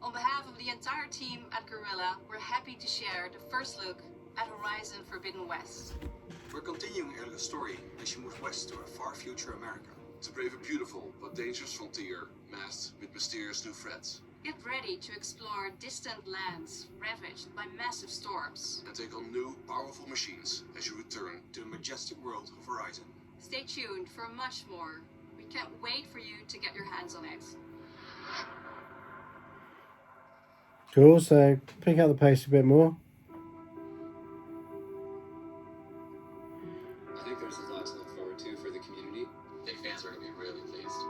On behalf of the entire team at Guerrilla, we're happy to share the first look at Horizon Forbidden West. We're continuing Elga's story as she moves west to a far future America. It's a brave and beautiful, but dangerous frontier, masked with mysterious new threats. Get ready to explore distant lands ravaged by massive storms. And take on new, powerful machines as you return To the majestic world of Horizon. Stay tuned for much more. We can't wait for you to get your hands on it. Cool, so pick out the pace a bit more. I think there's a lot to look forward to for the community. I think fans are going to be really pleased.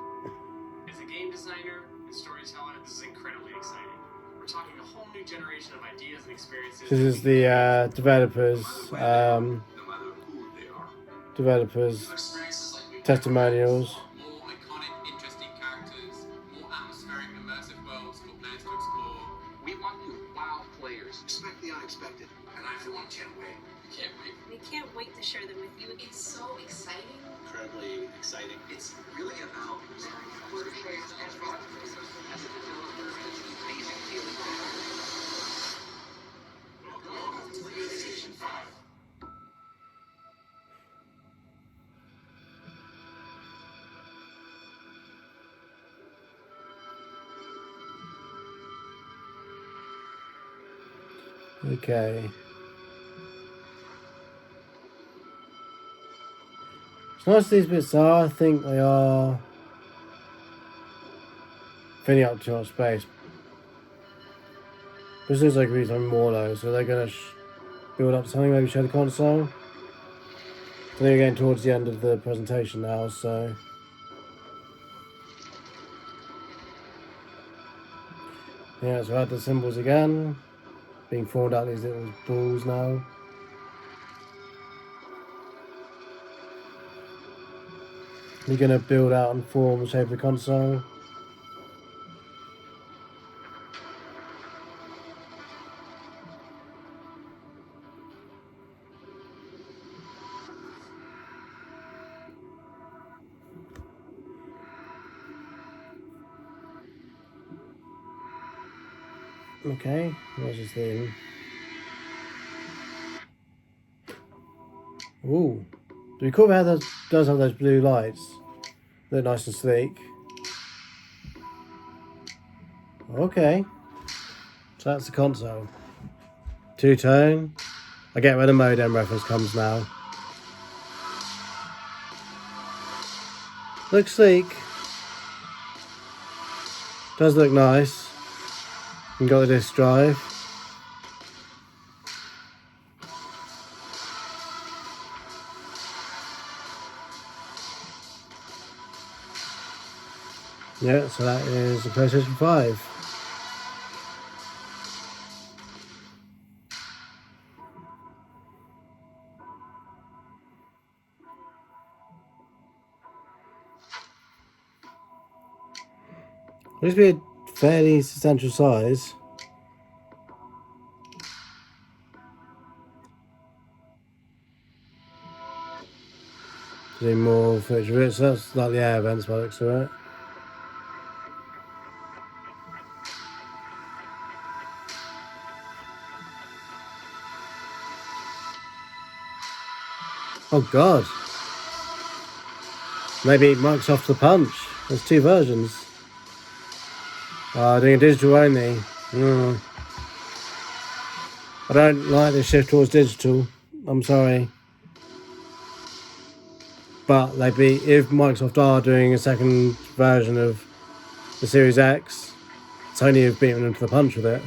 As a game designer and storyteller, this is incredibly exciting. We're talking a whole new generation of ideas and experiences. This is the developers Experiences like we've testimonials. more iconic, interesting characters, more atmospheric, immersive worlds for players to explore. We want to wow players. Expect the unexpected, and everyone can't wait. We can't wait. We can't wait to share them with you. It's so exciting. Incredibly exciting. It's really about We're excited as developers, as a developer, it's an amazing feeling. Welcome to PlayStation 5. Okay. As nice as these bits are, I think they are filling up too much space. This looks like something more though, so they're going to build up something, maybe show the console. I think we're getting towards the end of the presentation now, so... Yeah, so add the symbols again. Being formed out these little balls now. You're going to build out and form the shape of the console. Okay, where's this thing? Ooh, be cool how that does have those blue lights. They're nice and sleek. Okay. So that's the console. Two-tone. I get where the modem reference comes now. Looks sleek. Does look nice. You got the disc drive. Yeah, so that is the PlayStation 5. Looks to be a fairly substantial size. Doing more footage of it, so that's like the air vents by the looks of it. Oh god. Maybe Microsoft the Punch. There's two versions. Doing a digital only. I don't like the shift towards digital. I'm sorry. But if Microsoft are doing a second version of the Series X, Sony have beaten them to the punch with it.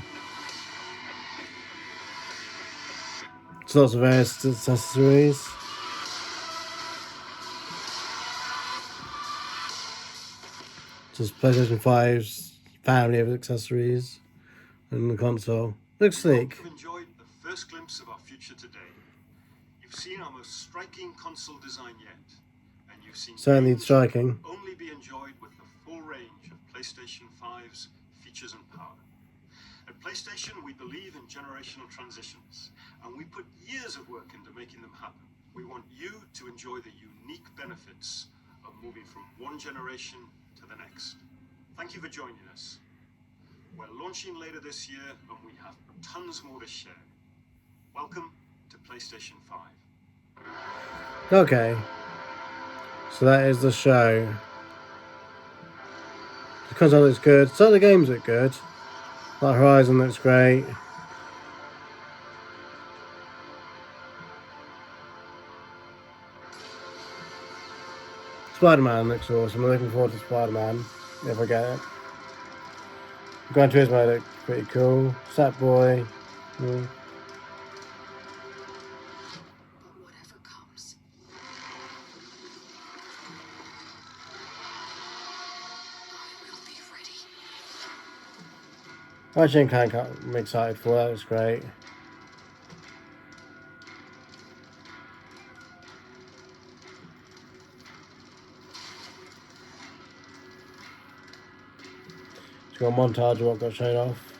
It's lots of various accessories. Just PlayStation 5's family of accessories and the console. Looks sleek. You've enjoyed the first glimpse of our future today. You've seen our most striking console design yet, and you've seen Certainly games striking. that only be enjoyed with the full range of PlayStation 5's features and power. At PlayStation, we believe in generational transitions, and we put years of work into making them happen. We want you to enjoy the unique benefits of moving from one generation to the next. Thank you for joining us. We're launching later this year, and we have tons more to share. Welcome to PlayStation 5. Okay. So that is the show. The console looks good. Some of the games look good. Like Horizon looks great. Spider-Man looks awesome. I'm looking forward to Spider-Man, if I get it. Gran Turismo looks pretty cool. Sackboy. But whatever comes, I will be ready. Ratchet and Clank I'm excited for. That looks great. Got a montage of what got shown off.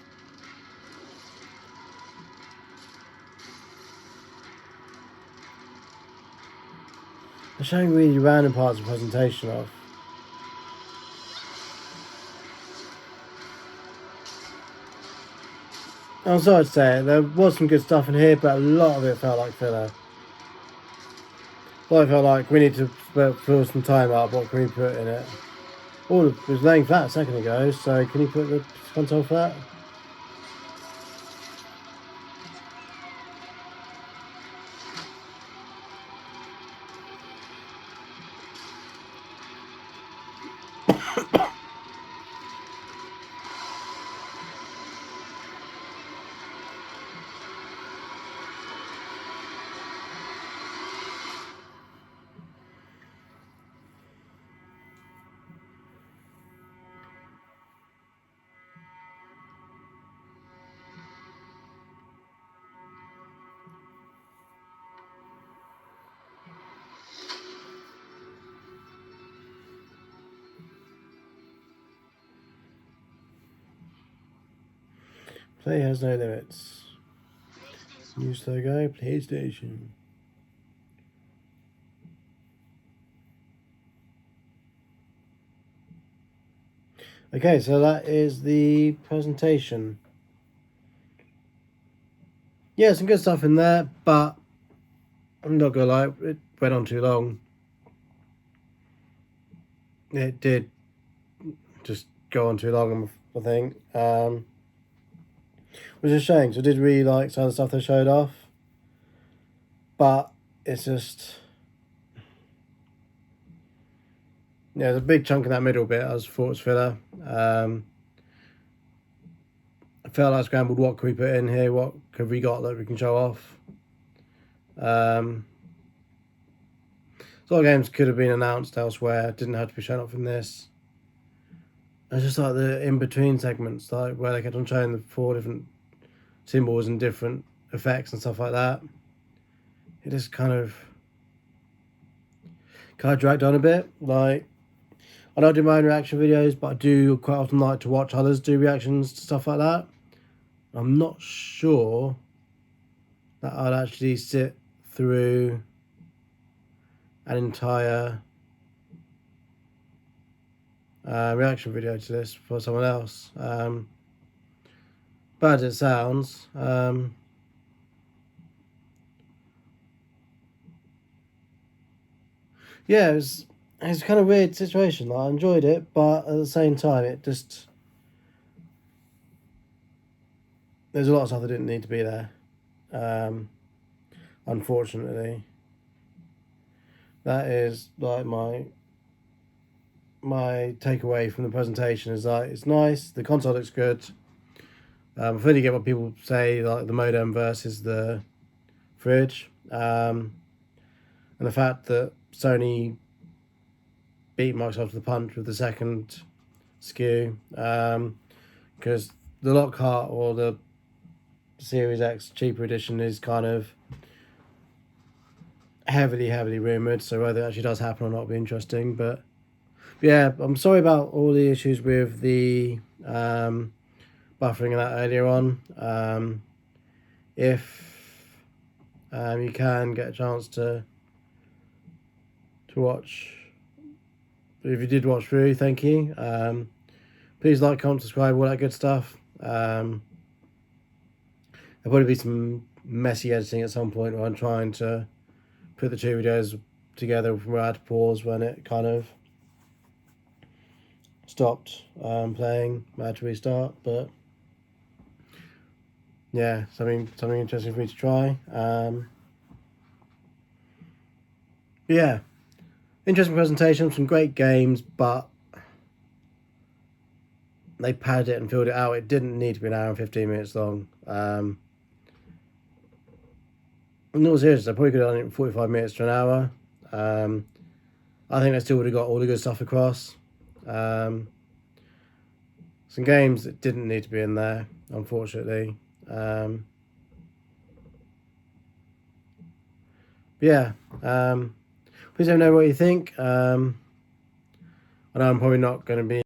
They're showing really random parts of the presentation off. I'm sorry to say it, there was some good stuff in here, but a lot of it felt like filler. A lot of it felt like we need to fill some time up. What can we put in it? Oh, it was laying flat a second ago, so can you put the console flat? Play has no limits. News logo, PlayStation. Okay, so that is the presentation. Yeah, some good stuff in there, but I'm not gonna lie, went on too long. It did just go on too long, I think. Which is a shame, so I did really like some of the stuff they showed off. But it's just... yeah, there's a big chunk in that middle bit I thought was filler. I felt like I scrambled, what can we put in here? What have we got that we can show off? So a lot of games could have been announced elsewhere, didn't have to be shown off in this. It's just like the in-between segments, like where they kept on showing the 4 different symbols and different effects and stuff like that. It just kind of dragged on a bit. Like, I don't do my own reaction videos, but I do quite often like to watch others do reactions to stuff like that. I'm not sure that I'd actually sit through an entire reaction video to this for someone else. Bad as it sounds, yeah, it's a kind of weird situation. Like, I enjoyed it, but at the same time, it just... there's a lot of stuff that didn't need to be there. Unfortunately. That is, like, my takeaway from the presentation is like, it's nice, the console looks good. I fully get what people say, like the modem versus the fridge. And the fact that Sony beat Microsoft to the punch with the second SKU, because the Lockhart or the Series X cheaper edition is kind of heavily rumoured, so whether it actually does happen or not will be interesting. But yeah, I'm sorry about all the issues with the buffering and that earlier on. If you can get a chance to watch, if you did watch through, thank you. Please like, comment, subscribe, all that good stuff. There'll probably be some messy editing at some point where I'm trying to put the 2 videos together where I had to pause when it kind of stopped playing. I had to restart, but yeah, something interesting for me to try. Yeah, interesting presentation, some great games, but they padded it and filled it out. It didn't need to be an hour and 15 minutes long. In all seriousness, I probably could have done it in 45 minutes to an hour. I think I still would have got all the good stuff across. Some games that didn't need to be in there, unfortunately. Yeah. Please let me know what you think. I know I'm probably not going to be